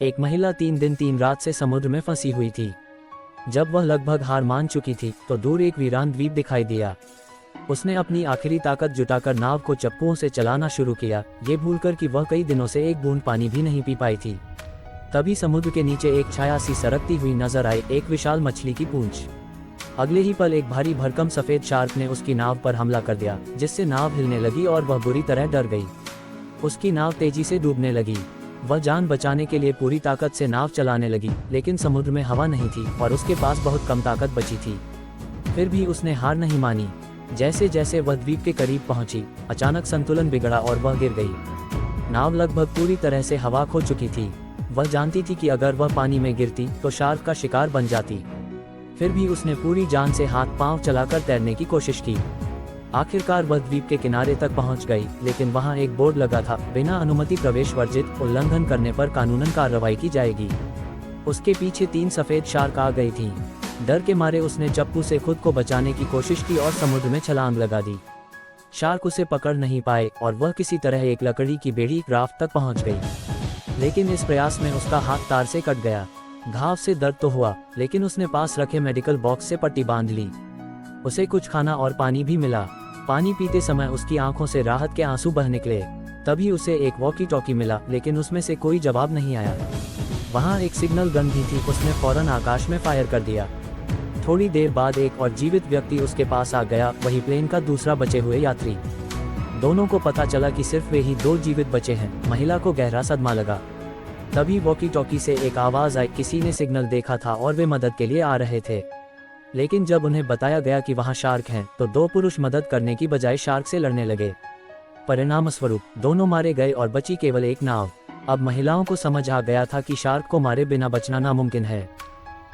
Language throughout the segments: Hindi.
एक महिला 3 दिन 3 रात से समुद्र में फंसी हुई थी। जब वह लगभग हार मान चुकी थी तो दूर एक वीरान द्वीप दिखाई दिया। उसने अपनी आखिरी ताकत जुटाकर नाव को चप्पुओं से चलाना शुरू किया, ये भूलकर कि वह कई दिनों से एक बूंद पानी भी नहीं पी पाई थी। तभी समुद्र के नीचे एक छाया सी सरकती हुई नजर आई, एक विशाल मछली की पूंछ। अगले ही पल एक भारी भरकम सफेद शार्क ने उसकी नाव पर हमला कर दिया, जिससे नाव हिलने लगी और वह बुरी तरह डर गई। उसकी नाव तेजी से डूबने लगी। वह जान बचाने के लिए पूरी ताकत से नाव चलाने लगी, लेकिन समुद्र में हवा नहीं थी और उसके पास बहुत कम ताकत बची थी। फिर भी उसने हार नहीं मानी। जैसे जैसे वह द्वीप के करीब पहुंची, अचानक संतुलन बिगड़ा और वह गिर गई। नाव लगभग पूरी तरह से हवा खो चुकी थी। वह जानती थी कि अगर वह पानी में गिरती तो शार्क का शिकार बन जाती। फिर भी उसने पूरी जान से हाथ पांव चलाकर तैरने की कोशिश की। आखिरकार वह द्वीप के किनारे तक पहुंच गई, लेकिन वहां एक बोर्ड लगा था, बिना अनुमति प्रवेश वर्जित, उल्लंघन करने पर कानूनन कार्रवाई की जाएगी। उसके पीछे 3 सफेद शार्क आ गई थीं। डर के मारे उसने चप्पू से खुद को बचाने की कोशिश की और समुद्र में छलांग लगा दी। शार्क उसे पकड़ नहीं पाए और वह किसी तरह एक लकड़ी की बेड़ी राफ्ट तक पहुंच गई। लेकिन इस प्रयास में उसका हाथ तार से कट गया। घाव से दर्द तो हुआ, लेकिन उसने पास रखे मेडिकल बॉक्स से पट्टी बांध ली। उसे कुछ खाना और पानी भी मिला। पानी पीते समय उसकी आंखों से राहत के आंसू बह निकले। तभी उसे एक वॉकी टॉकी मिला, लेकिन उसमें से कोई जवाब नहीं आया। वहां एक सिग्नल गन भी थी। उसने फौरन आकाश में फायर कर दिया। थोड़ी देर बाद एक और जीवित व्यक्ति उसके पास आ गया, वही प्लेन का दूसरा बचे हुए यात्री। दोनों को पता चला कि सिर्फ वे ही 2 जीवित बचे हैं। महिला को गहरा सदमा लगा। तभी वॉकी टॉकी से एक आवाज आई, किसी ने सिग्नल देखा था और वे मदद के लिए आ रहे थे। लेकिन जब उन्हें बताया गया कि वहां शार्क हैं, तो 2 पुरुष मदद करने की बजाय शार्क से लड़ने लगे। परिणामस्वरूप दोनों मारे गए और बची केवल एक नाव। अब महिलाओं को समझ आ गया था कि शार्क को मारे बिना बचना नामुमकिन है।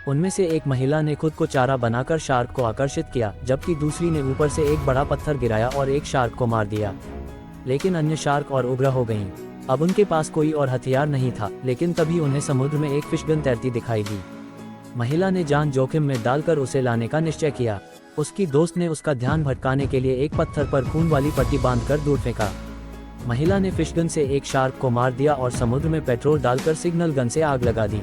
उनमें से एक महिला ने खुद को चारा बनाकर शार्क को आकर्षित किया, जबकि दूसरी ने ऊपर से एक बड़ा पत्थर गिराया और एक शार्क को मार दिया। लेकिन अन्य शार्क और उग्र हो गईं। अब उनके पास कोई और हथियार नहीं था, लेकिन तभी उन्हें समुद्र में एक फिशगन तैरती दिखाई दी। महिला ने जान जोखिम में डालकर उसे लाने का निश्चय किया। उसकी दोस्त ने उसका ध्यान भटकाने के लिए एक पत्थर पर खून वाली पट्टी बांधकर दूर फेंका। महिला ने फिशगन से एक शार्क को मार दिया और समुद्र में पेट्रोल डालकर सिग्नल गन से आग लगा दी।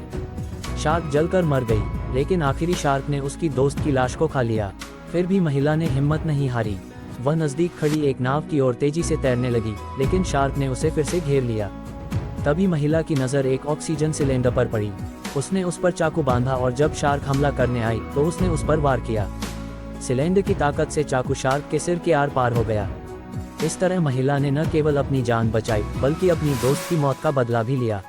शार्क जलकर मर गई, लेकिन आखिरी शार्क ने उसकी दोस्त की लाश को खा लिया। फिर भी महिला ने हिम्मत नहीं हारी। वह नजदीक खड़ी एक नाव की ओर तेजी से तैरने लगी, लेकिन शार्क ने उसे फिर से घेर लिया। तभी महिला की नज़र एक ऑक्सीजन सिलेंडर पर पड़ी। उसने उस पर चाकू बांधा और जब शार्क हमला करने आई तो उसने उस पर वार किया। सिलेंडर की ताकत से चाकू शार्क के सिर के आर पार हो गया। इस तरह महिला ने न केवल अपनी जान बचाई, बल्कि अपनी दोस्त की मौत का बदला भी लिया।